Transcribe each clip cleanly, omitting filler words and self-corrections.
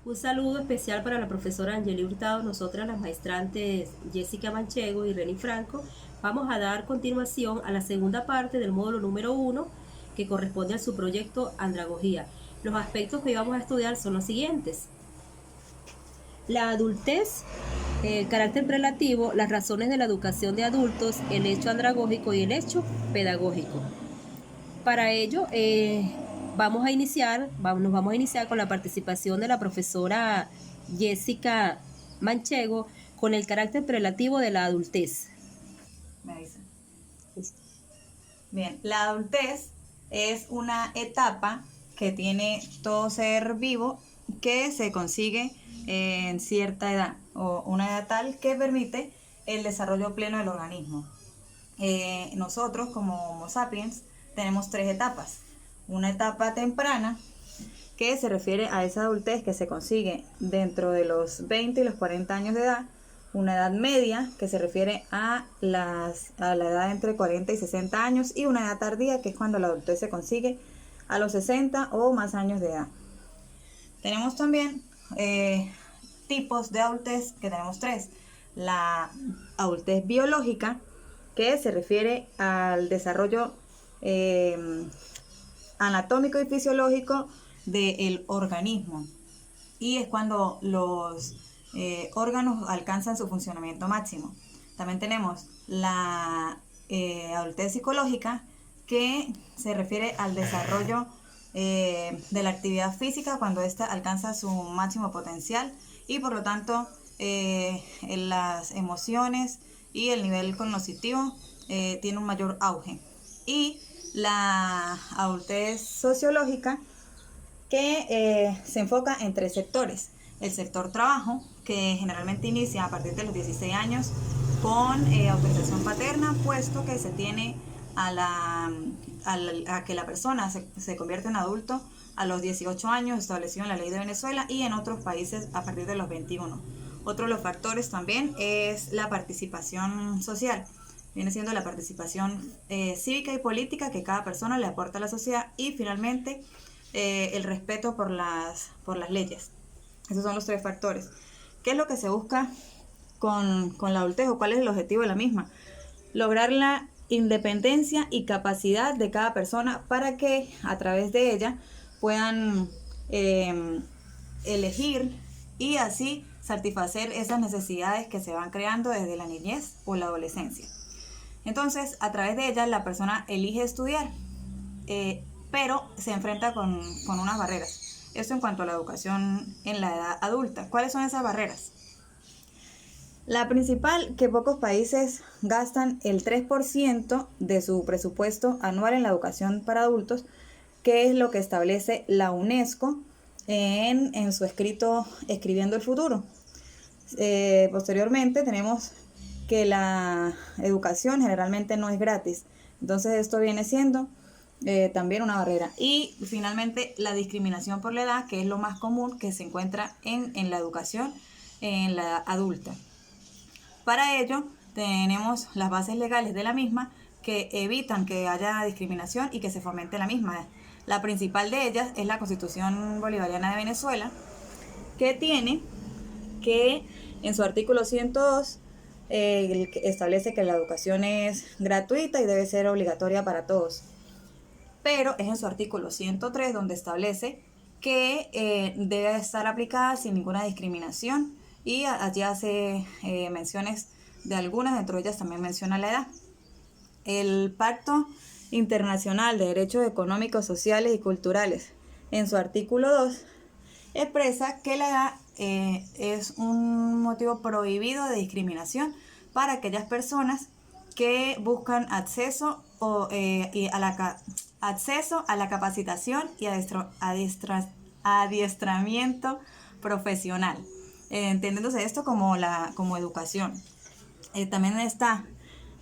Un saludo especial para la profesora Angeli Hurtado, nosotras las maestrantes Jessica Manchego y Reni Franco. Vamos a dar continuación a la segunda parte del módulo número 1 que corresponde a su proyecto Andragogía. Los aspectos que vamos a estudiar son los siguientes: la adultez, el carácter relativo, las razones de la educación de adultos, el hecho andragógico y el hecho pedagógico. Para ello, nos vamos a iniciar con la participación de la profesora Jessica Manchego con el carácter relativo de la adultez. Me dicen. Bien, la adultez es una etapa que tiene todo ser vivo que se consigue en cierta edad o una edad tal que permite el desarrollo pleno del organismo. Nosotros como Homo sapiens tenemos tres etapas. Una etapa temprana que se refiere a esa adultez que se consigue dentro de los 20 y los 40 años de edad. Una edad media que se refiere a la edad entre 40 y 60 años, y una edad tardía que es cuando la adultez se consigue a los 60 o más años de edad. Tenemos también tipos de adultez, que tenemos tres. La adultez biológica, que se refiere al desarrollo anatómico y fisiológico del organismo, y es cuando los órganos alcanzan su funcionamiento máximo. También tenemos la adultez psicológica, que se refiere al desarrollo de la actividad física cuando ésta alcanza su máximo potencial, y por lo tanto las emociones y el nivel cognitivo tiene un mayor auge. Y la adultez sociológica, que se enfoca en tres sectores. El sector trabajo, que generalmente inicia a partir de los 16 años con autorización paterna, puesto que se tiene a que la persona se convierte en adulto a los 18 años, establecido en la ley de Venezuela, y en otros países a partir de los 21. Otro de los factores también es la participación social. Viene siendo la participación cívica y política que cada persona le aporta a la sociedad, y finalmente el respeto por las leyes. Esos son los tres factores. ¿Qué es lo que se busca con la adultez, o cuál es el objetivo de la misma? Lograr la independencia y capacidad de cada persona para que a través de ella puedan elegir y así satisfacer esas necesidades que se van creando desde la niñez o la adolescencia. Entonces, a través de ella la persona elige estudiar, pero se enfrenta con unas barreras. Esto en cuanto a la educación en la edad adulta. ¿Cuáles son esas barreras? La principal, que pocos países gastan el 3% de su presupuesto anual en la educación para adultos, que es lo que establece la UNESCO en su escrito Escribiendo el Futuro. Posteriormente tenemos que la educación generalmente no es gratis. Entonces esto viene siendo también una barrera. Y finalmente la discriminación por la edad, que es lo más común que se encuentra en la educación en la edad adulta. Para ello tenemos las bases legales de la misma que evitan que haya discriminación y que se fomente la misma. La principal de ellas es la Constitución Bolivariana de Venezuela, que tiene que en su artículo 102 establece que la educación es gratuita y debe ser obligatoria para todos. Pero es en su artículo 103 donde establece que debe estar aplicada sin ninguna discriminación, y allí hace menciones de algunas, dentro de ellas también menciona la edad. El Pacto Internacional de Derechos Económicos, Sociales y Culturales, en su artículo 2, expresa que la edad es un motivo prohibido de discriminación para aquellas personas que buscan acceso a la capacitación y adiestramiento profesional, entendiéndose esto como educación. También está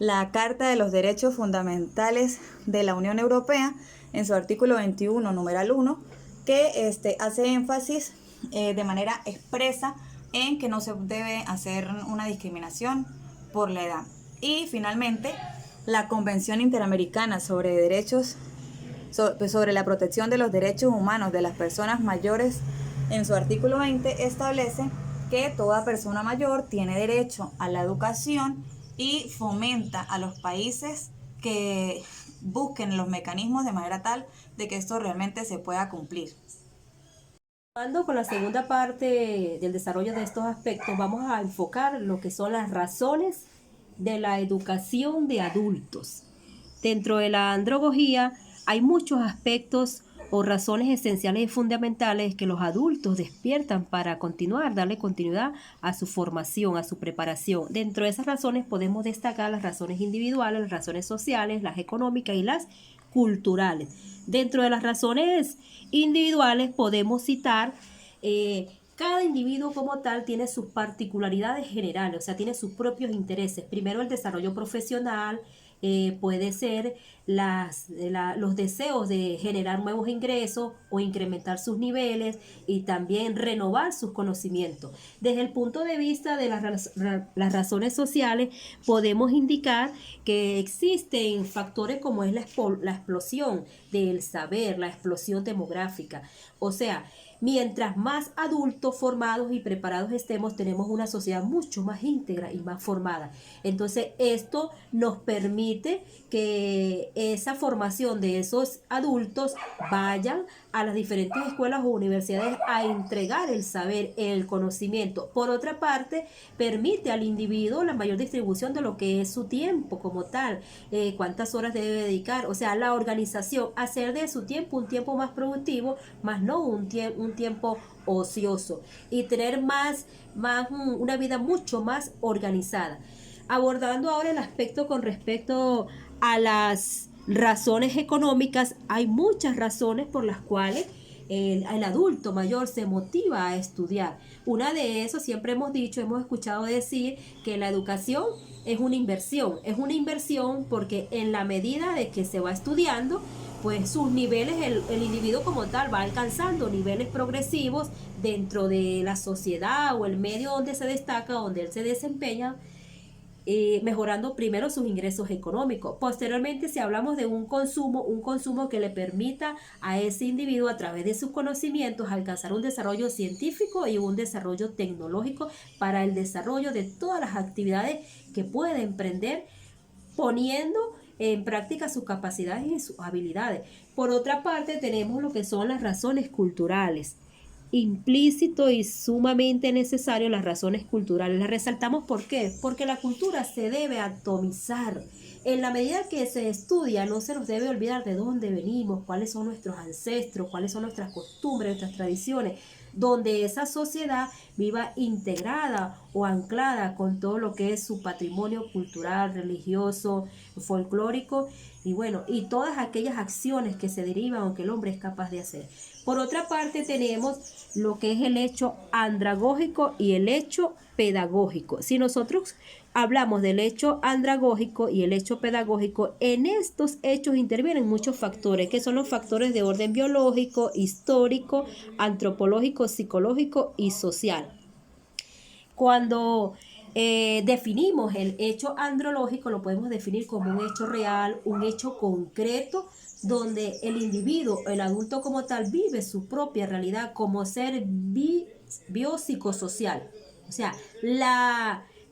la Carta de los Derechos Fundamentales de la Unión Europea, en su artículo 21, numeral 1, que hace énfasis de manera expresa en que no se debe hacer una discriminación por la edad. Y finalmente, la Convención Interamericana sobre la protección de los derechos humanos de las personas mayores en su artículo 20 establece que toda persona mayor tiene derecho a la educación y fomenta a los países que busquen los mecanismos de manera tal de que esto realmente se pueda cumplir. Con la segunda parte del desarrollo de estos aspectos, vamos a enfocar lo que son las razones de la educación de adultos. Dentro de la andragogía hay muchos aspectos o razones esenciales y fundamentales que los adultos despiertan para darle continuidad a su formación, a su preparación. Dentro de esas razones podemos destacar las razones individuales, las razones sociales, las económicas y las culturales. Dentro de las razones individuales podemos citar cada individuo como tal tiene sus particularidades generales, o sea, tiene sus propios intereses. Primero el desarrollo profesional, puede ser los deseos de generar nuevos ingresos o incrementar sus niveles y también renovar sus conocimientos. Desde el punto de vista de las razones sociales, podemos indicar que existen factores como es la explosión del saber, la explosión demográfica. O sea, mientras más adultos formados y preparados estemos, tenemos una sociedad mucho más íntegra y más formada. Entonces, esto nos permite que esa formación de esos adultos vayan a las diferentes escuelas o universidades a entregar el saber, el conocimiento. Por otra parte, permite al individuo la mayor distribución de lo que es su tiempo como tal, cuántas horas debe dedicar, o sea, la organización, hacer de su tiempo un tiempo más productivo, más no un tiempo ocioso, y tener una vida mucho más organizada. Abordando ahora el aspecto con respecto a las razones económicas, hay muchas razones por las cuales el adulto mayor se motiva a estudiar. Una de esas, siempre hemos escuchado decir que la educación es una inversión porque en la medida de que se va estudiando, pues sus niveles, el individuo como tal va alcanzando niveles progresivos dentro de la sociedad o el medio donde se destaca, donde él se desempeña, mejorando primero sus ingresos económicos. Posteriormente, si hablamos de un consumo que le permita a ese individuo a través de sus conocimientos alcanzar un desarrollo científico y un desarrollo tecnológico para el desarrollo de todas las actividades que puede emprender, poniendo en práctica sus capacidades y sus habilidades. Por otra parte, tenemos lo que son las razones culturales. Implícito y sumamente necesario las razones culturales. Las resaltamos, ¿por qué? Porque la cultura se debe atomizar. En la medida que se estudia, no se nos debe olvidar de dónde venimos, cuáles son nuestros ancestros, cuáles son nuestras costumbres, nuestras tradiciones, donde esa sociedad viva integrada o anclada con todo lo que es su patrimonio cultural, religioso, folclórico, y bueno, y todas aquellas acciones que se derivan o que el hombre es capaz de hacer. Por otra parte, tenemos lo que es el hecho andragógico y el hecho pedagógico. Si nosotros hablamos del hecho andragógico y el hecho pedagógico, en estos hechos intervienen muchos factores, que son los factores de orden biológico, histórico, antropológico, psicológico y social. Cuando definimos el hecho andrológico, lo podemos definir como un hecho real, un hecho concreto, donde el individuo, el adulto como tal, vive su propia realidad como ser biopsicosocial. O sea,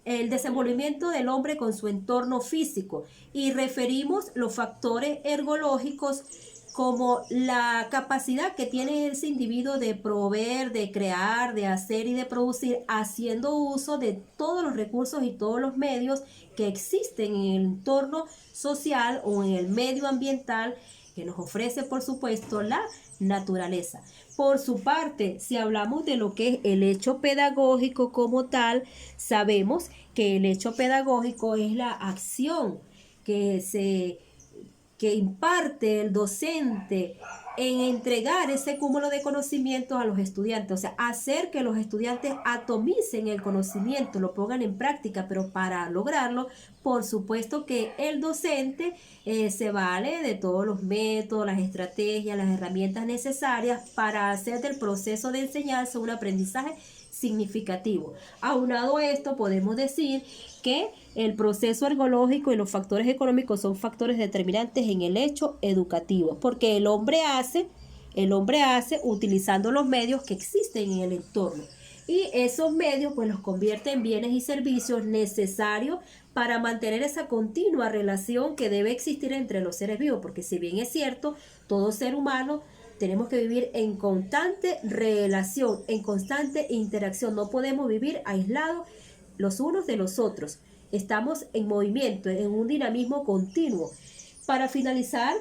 el desenvolvimiento del hombre con su entorno físico, y referimos los factores ergológicos como la capacidad que tiene ese individuo de proveer, de crear, de hacer y de producir, haciendo uso de todos los recursos y todos los medios que existen en el entorno social o en el medio ambiental que nos ofrece, por supuesto, la naturaleza. Por su parte, si hablamos de lo que es el hecho pedagógico como tal, sabemos que el hecho pedagógico es la acción que imparte el docente en entregar ese cúmulo de conocimientos a los estudiantes, o sea, hacer que los estudiantes atomicen el conocimiento, lo pongan en práctica, pero para lograrlo, por supuesto que el docente se vale de todos los métodos, las estrategias, las herramientas necesarias para hacer del proceso de enseñanza un aprendizaje significativo. Aunado a esto, podemos decir que el proceso ergológico y los factores económicos son factores determinantes en el hecho educativo, porque el hombre hace el hombre hace utilizando los medios que existen en el entorno. Y esos medios pues los convierte en bienes y servicios necesarios para mantener esa continua relación que debe existir entre los seres vivos, porque si bien es cierto, todo ser humano tenemos que vivir en constante relación, en constante interacción, no podemos vivir aislados los unos de los otros, estamos en movimiento, en un dinamismo continuo. Para finalizar,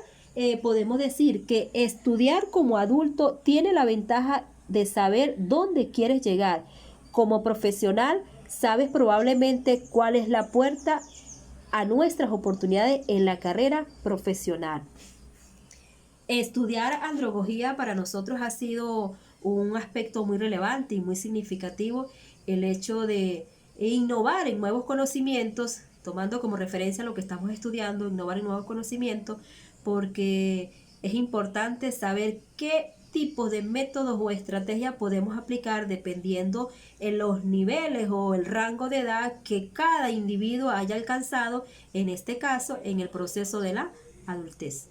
podemos decir que estudiar como adulto tiene la ventaja de saber dónde quieres llegar. Como profesional, sabes probablemente cuál es la puerta a nuestras oportunidades en la carrera profesional. Estudiar andragogía para nosotros ha sido un aspecto muy relevante y muy significativo, el hecho de innovar en nuevos conocimientos, tomando como referencia lo que estamos estudiando, innovar en nuevos conocimientos, porque es importante saber qué tipo de métodos o estrategias podemos aplicar dependiendo en los niveles o el rango de edad que cada individuo haya alcanzado, en este caso, en el proceso de la adultez.